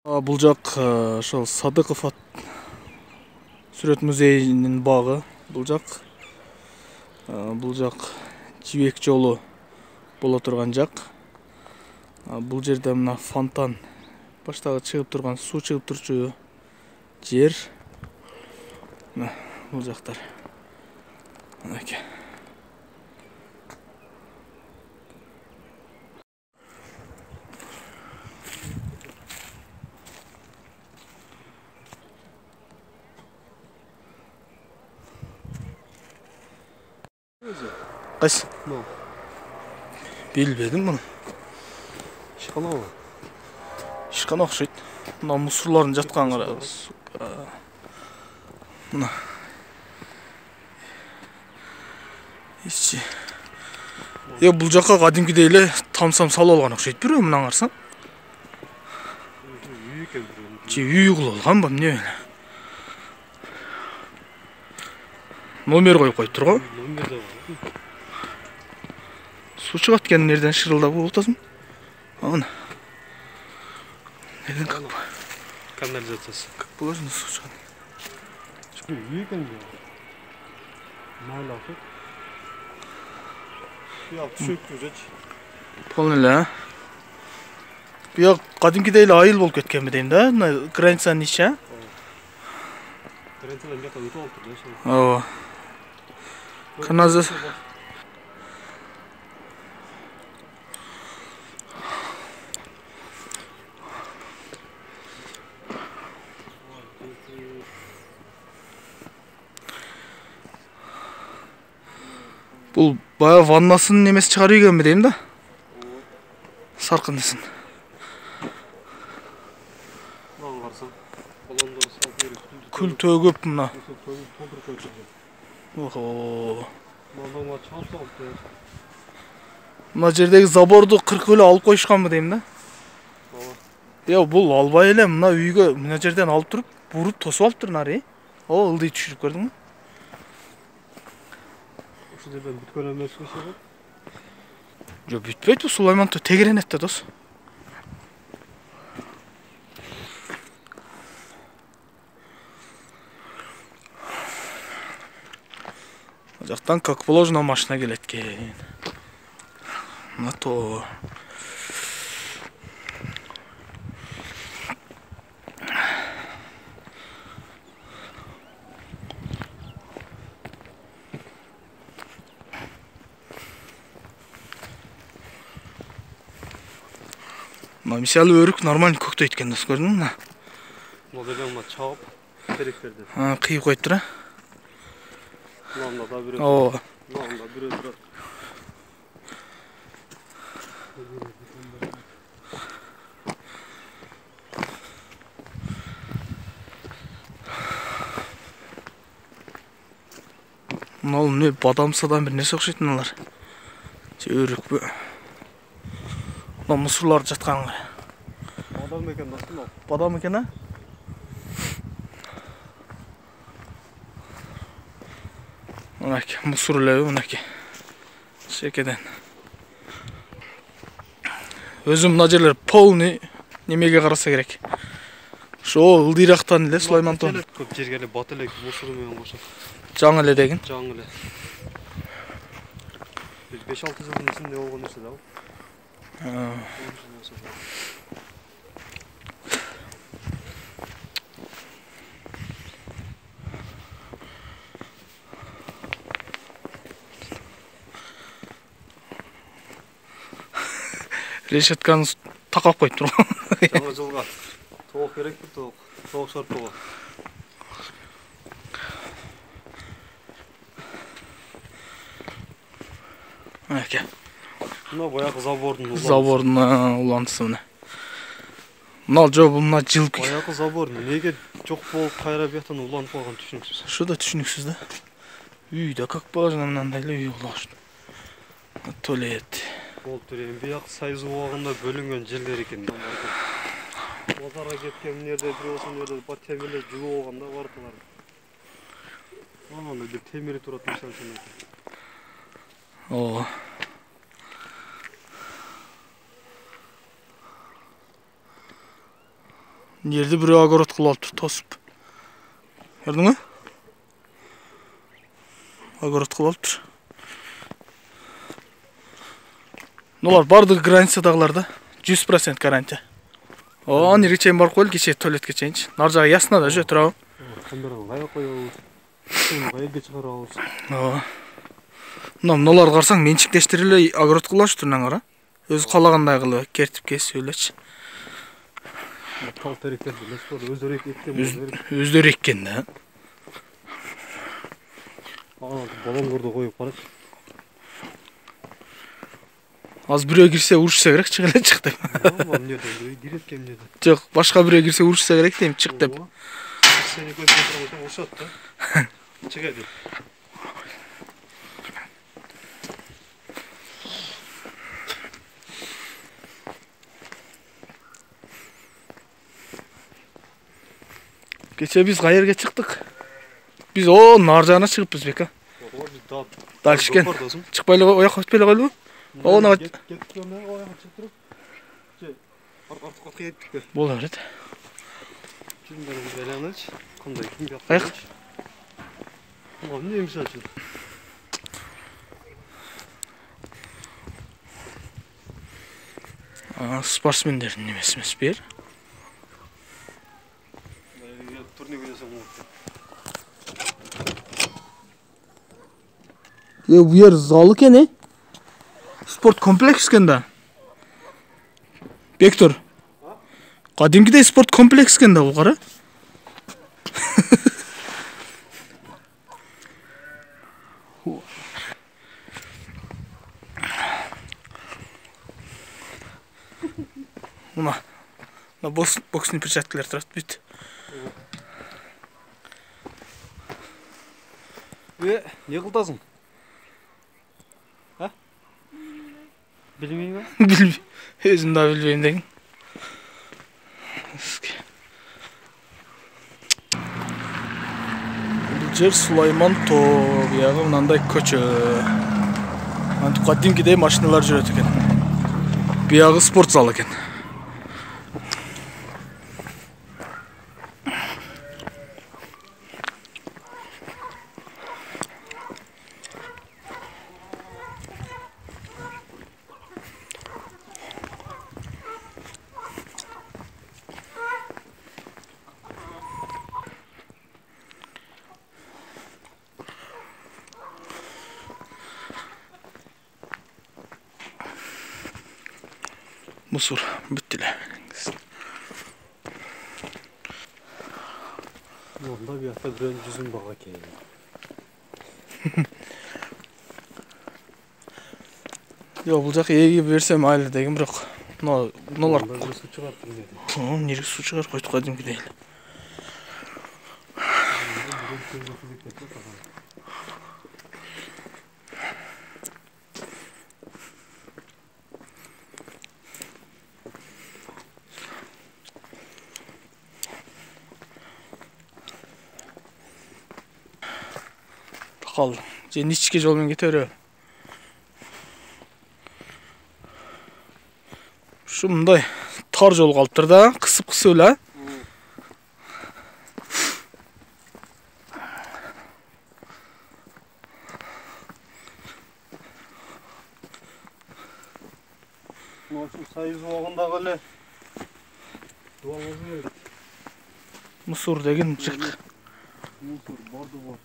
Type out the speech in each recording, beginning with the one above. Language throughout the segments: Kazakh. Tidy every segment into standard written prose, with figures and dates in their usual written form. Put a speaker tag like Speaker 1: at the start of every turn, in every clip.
Speaker 1: Бул жак ошол Садыков сүрөт музейинин багы. Бул жак Жибек жолу боло турган жак. Бул жерде мына фонтан баштагы чыгып турган суу чыгып турчу жер. Мына бул жактар. Мынакей. Кайсы? Билбедим муну.
Speaker 2: Ишкана мı?
Speaker 1: Ишкана окшойт. Мына мусорлордун жатканын караңыз. Мына. Ичи. Бул жака кадимкидей эле тамсам салып алган окшойт бирөө мына карасаң.
Speaker 2: Үй экен бирөө.
Speaker 1: Же үй кылып алганбы, эмне эле? Номер коюп коюптур го.
Speaker 2: Номер да бар.
Speaker 1: Суу чыгат экен нерден шырылдап болтосун. Мына. Неден как
Speaker 2: Канализациясы.
Speaker 1: как положено суу чыгат.
Speaker 2: Үй экен бирөө. Майла акыт. Я түшөктүрөчү.
Speaker 1: Полный эле. Бияк кадимкидей эле айыл болуп кеткенби дейм да, мына границанын ичи.
Speaker 2: Границадан жакка өтүп алыптыр да ошол.
Speaker 1: Ооба. Каназы. Бул баягы ваннасын немеси чыгарып ийгенби дейм да. Саркындысын.
Speaker 2: Мына карасаң, балондору салып берип.
Speaker 1: Күл төгүп мына.
Speaker 2: Толтуруп коюптур.
Speaker 1: Ого.
Speaker 2: Мына чалып салыптыр.
Speaker 1: Мына жердеги заборду кыркып эле алып коюшканбы дейм да.
Speaker 2: Ооба.
Speaker 1: Бул албай эле мына үйгө мына жерден алып туруп, буруп тосуп алыптыр нари. О, ылдый түшүрүп көрдүңбү?
Speaker 2: Ошол жерден бүткөн эмес ошо.
Speaker 1: Жок, бүтпөйт бу, Сулаймантов тегеренет да дос. Жактан как положено машина келет экен. На то. Мисалы өрүк нормально көктөйт экен дос, көрдүңбү мына?
Speaker 2: Мына жерден чагып теректерди.
Speaker 1: Кыйып коюптур а?
Speaker 2: Мында да бирөө.
Speaker 1: Ооба.
Speaker 2: Мында бирөө турат.
Speaker 1: Мына не бадам-садам бир нерсе окшойт мыналар. Же өрүкпү? Мына мусорлор жаткан.
Speaker 2: Бадам экен да.
Speaker 1: Бадам экен а? Мынакей мусор элеби мынакей. Шекеден. Өзүм мына жерлер полный немеге караса керек. Ошо ылдыйрактан эле Сулаймантов.
Speaker 2: Көп жерге эле бат эле мусор менен кошот.
Speaker 1: Жаңы эле деген.
Speaker 2: Жаңы эле. 5-6 жылдын ичинде болгон нерсе да.
Speaker 1: Решетканы такап коюптур го.
Speaker 2: Жаңы жылга тоок керекпи, тоок шарттоо.
Speaker 1: Мынакей.
Speaker 2: Мына баягы забордун
Speaker 1: улантысы мына. Мына жо бул мына жылкы.
Speaker 2: Баягы забор неге жок болуп кайра бияктан уланып калган түшүнүксүз.
Speaker 1: Шу да түшүнүксүз да. Үй да как положено мындай эле үй кылышты. Туалет.
Speaker 2: Болуптур эми бияк Союз убагында бөлүнгөн жерлер экен да. Базарга кеткен жерде бир болсо жерде бар темирлер жылуу болгон да бардылар. Аны бир темири турат мисалы үчүн.
Speaker 1: Ооба. Жерді біреу огород қылып алып тұр, тосып. Көрдің бе? Огород қылып алып тұр. Олар бардығы границадағыларда 100% гарантия. О, неге чейін барып қойыл, кеше туалетке чейінші. Нар жағы ясына да жө тұрау.
Speaker 2: Қандарын қайға қойауыз, қайға шығарауыз.
Speaker 1: Мыналарды қарсаң меншіктештірілі огород қылаш түрінен қара. Өзі қалағандай қылы кертіп кесіп өйлечі.
Speaker 2: Тал теректерді өздері еккен.
Speaker 1: Өздері еккен да.
Speaker 2: Балонгорды қойып қарашы.
Speaker 1: Az buraya girse vuruşsa gerek çıkıla çıktı. Yok başka buraya girse vuruşsa gerek değil mi? Çık deyip.
Speaker 2: Seni götürüp vuruşat da. Çık hadi.
Speaker 1: Geçe biz Gayer'e çıktık. Biz o Narcan'a çıkıp biz beka. Dalışken. Çıkmayla oyak ötmeyle galiba. Ona
Speaker 2: Gittik ömrüne o ayağa çıktırıp artık arkaya ettik be.
Speaker 1: Bol evet.
Speaker 2: Kimlerin belanıç, kunday kim yaptı?
Speaker 1: Ayak.
Speaker 2: Ulan neymiş açın?
Speaker 1: Sportsmenlerin nemesimiz bir yer.
Speaker 2: Turniye oynasam oldu.
Speaker 1: Ya bu yer zalı ki ne? Sport kompleks kenda. Bektor. Qadimki de sport kompleks kenda bu qara. Muna boksning перчаткалары тұрады бүт.
Speaker 2: Не қылтасың? Ha? Bilmeyeyim mi?
Speaker 1: Bilmeyeyim. Özüm daha bilmeyeyim deyin. Bu жер Сулайман тоо, бияғы мынандай көчө. Антип кадимкидей машиналар жүрөт экен. Бияғы спорт зал экен. Musur bittile.
Speaker 2: Onda bir hafta bir yüzüm bağa keyin.
Speaker 1: Yo bulacak iyi gibi versem aile degin bırak. Nolar.
Speaker 2: Su çıkarttım dedi.
Speaker 1: Nereye su çıkar koyduk kadimki değil. Kal. Ничке жолмен кетері. Şu мындай тар жол қалып тұр да, қысып өлі.
Speaker 2: Şu sayız oğunda böyle duamızı verdik.
Speaker 1: Musur деген çık.
Speaker 2: Musur, bordu bor.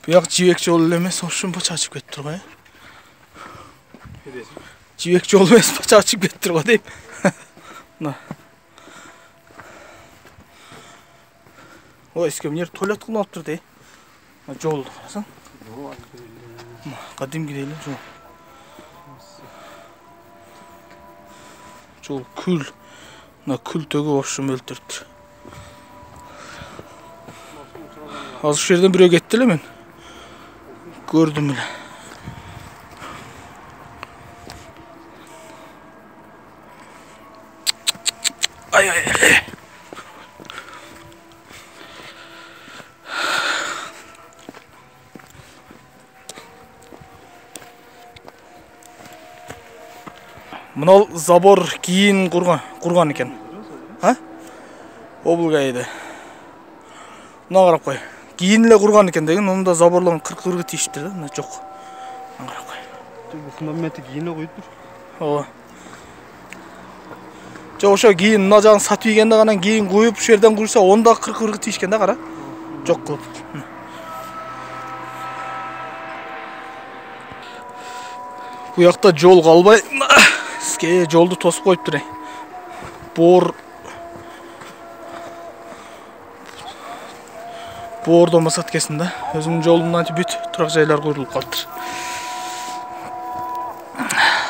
Speaker 1: Buyoq jibek yo'l emas, o'shun pocha ochib ketdi qo'y. Jibek yo'l emas, pocha ochib ketdi qo'y deb. Mana. O eski yer tualet qilib olib turdi. Mana yo'l qarasan. Qadimgi deyli yo'l. Yo'l kul. Mına kültөгü oşum өлтүрүптүр. Azı şu yerden birөө ketти эле мен. Gördüm эле. Ay ay ay. Мынау забор кейін құрған екен. Ha? Облгайды. Мына қарап қой. Кейін эле құрған екен деген, онда заборларын 40-40 тиіштір да, мына жоқ. Мына қарап қой.
Speaker 2: Бұл фундаменті кейін қойып тұр.
Speaker 1: Ооба. Жоқ, ошо кейін мына жағын сатып ийгенде ғана кейін қойып, шу жерден құйса, онда 40-40 тиішкен да, қара. Жоқ қылып. Bu жақта жол қалбай, сізге жолды тосып қойып тұр. Бордон басат кесін да. Өзінің жолынан бүт тұрақ жайлар қойылып қалдыр.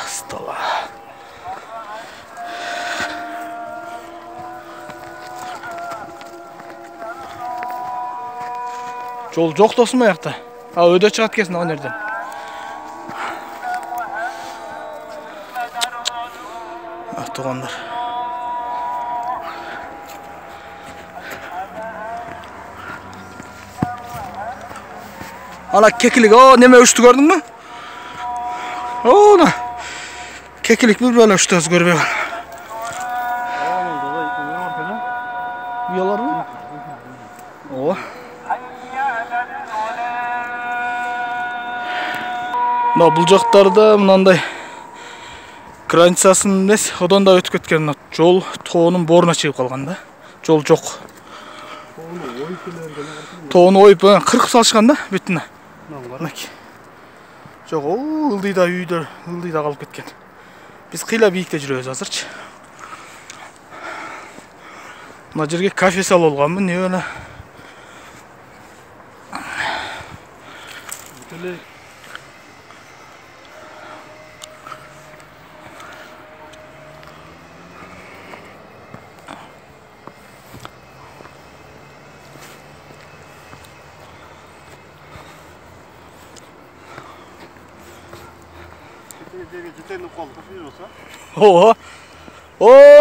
Speaker 1: Стала. Жол жоқ досым аяқта. Өйдө шығат кесін ана жерден. Туғандар. Ana kekilik, neme uçtu gördün mü? Ona kekilik bir böyle uçtu az görmüyor. Uyalar mı? O. Mına bulcaklarda mınандай границасын емес, одан да өтіп кеткен жол тоонун борuna чыгып калган да. Жол жок. Тоону ойып 40 салышкан да бүтүнө. Жок, ылдыйда үйдөр, ылдыйда калып кеткен. Биз кыйла бийикте жүрөбүз азырчы. Мына жерге кафе салып алганмын, не эле.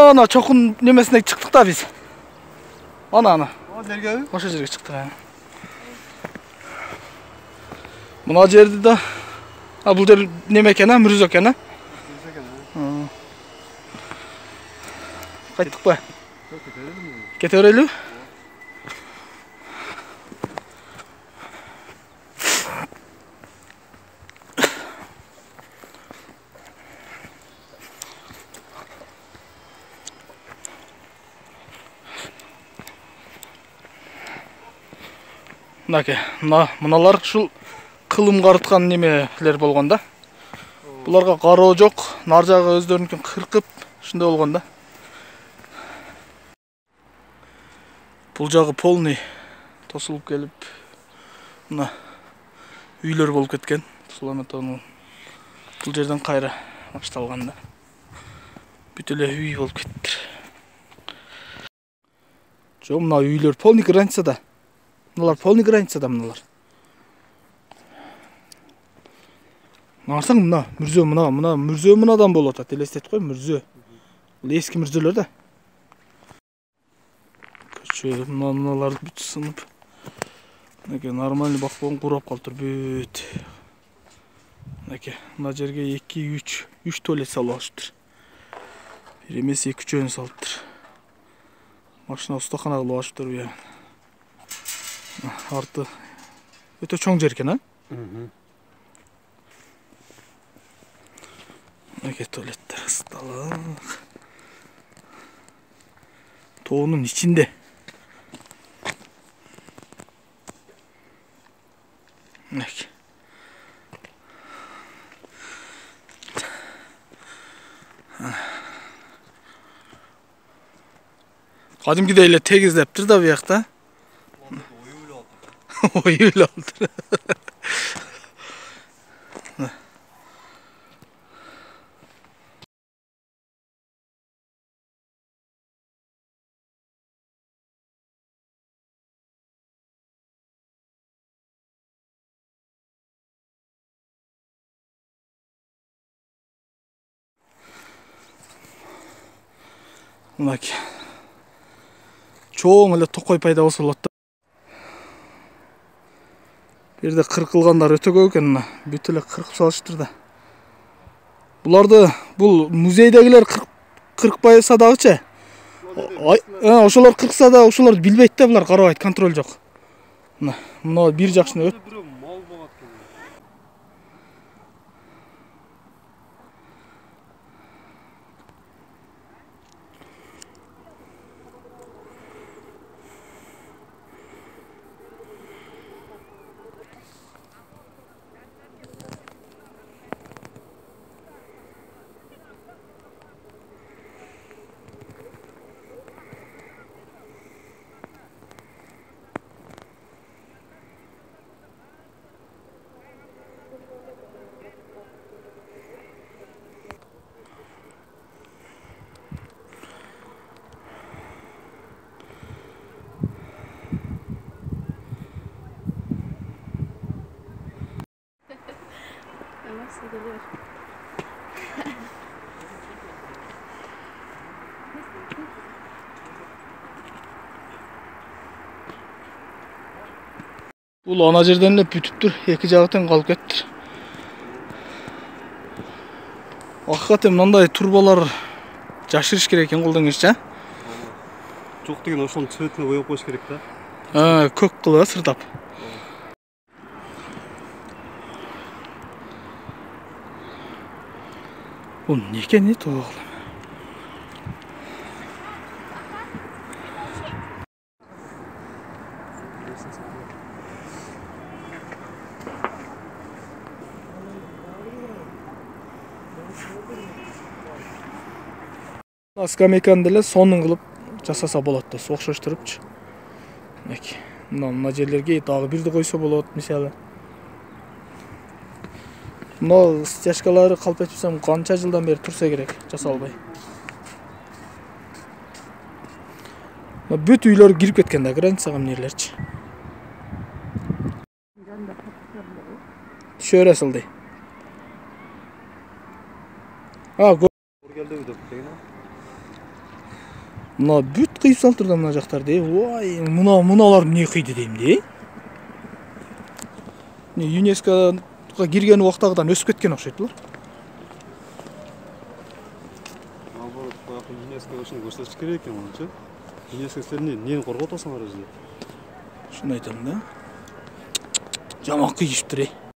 Speaker 1: Ana çokun nemesine çıktık da biz. Ana. Oşa жерге çıktık yani. Mına жерде de bu жер неме екен, мүрүз екен. Қайттық па? Кете берелі? Мыналар шул кылым карыткан немелер болгон да. Буларга кароо жок, нар жагы өздөрүнүкүн кыркып, ушундай болгон да. Бул жагы полный тосулуп келип, мына үйлөр болуп кеткен. Суламатонун бул жерден кайра башталган да. Бүт эле үй болуп кетти. Жо, мына үйлөр полный границада. Мыналар полный границада мыналар. Нарсаң мына мүрзө мынадан болот ат, элестетип кой, мүрзө. Бул эски мүрзөлөр да. Көчө мыналарды бүт сынып. Мынакей нормальный бакбон курап калыптыр бүт. Мынакей мына жерге 2-3 туалет салып алышыптыр. Бир эмес 2-3 салыптыр. Машина устахана кылып алышыптыр буя. Арты өтө чоң жер экен, а? Мынакей туалеттер ысталык. Тоонун ичинде. Мынакей. Кадимкидей эле тегиздептир да буякта. Oyuyla oldu. Мынакей. Чоң эле токой пайда болсо болот да. Бу жерде кыркылгандар өтө көп экен, мына бүт эле кыркып салышыптыр да. Буларды бул музейдегилер кыркпайса дагычы. Ошолор кыркса да ошолорду билбейт да, булар карабайт, контроль жок. Мына бир жакшыны өт. Бул ана жерден эле бүтүптүр, эки жагы тең калып кетти. Акыкаты мындай турбалар жашырыш керек экен колдоңузчу,
Speaker 2: Жок деген ошонун цветине боеп коюш керек да.
Speaker 1: Көк кылып сырдап. Бул не экен тоогул? Скамейканы деле сонун кылып жасаса болот да, окшоштурупчу. Мынакей. Мына жерлерге дагы бирди койсо болот, мисалы. Мына стяжкалары калп этпесем канча жылдан бери турса керек, жасалбай. Бүт үйлөр кирип кеткен да, границага эмнелерчи. Шөре сылды. Мына бүт кыйып салып да мына жактарды. Ой, мыналар эмне кыйды дейм де. ЮНЕСКОга кирген убактагыдан өсүп кеткен окшойт булар.
Speaker 2: ЮНЕСКО ушуну көрсөтүш керек экен мынча. ЮНЕСКО сен эмнени коргоп атасыңар өзү?
Speaker 1: Шуну айтам да. Жаман кыйышыптыр.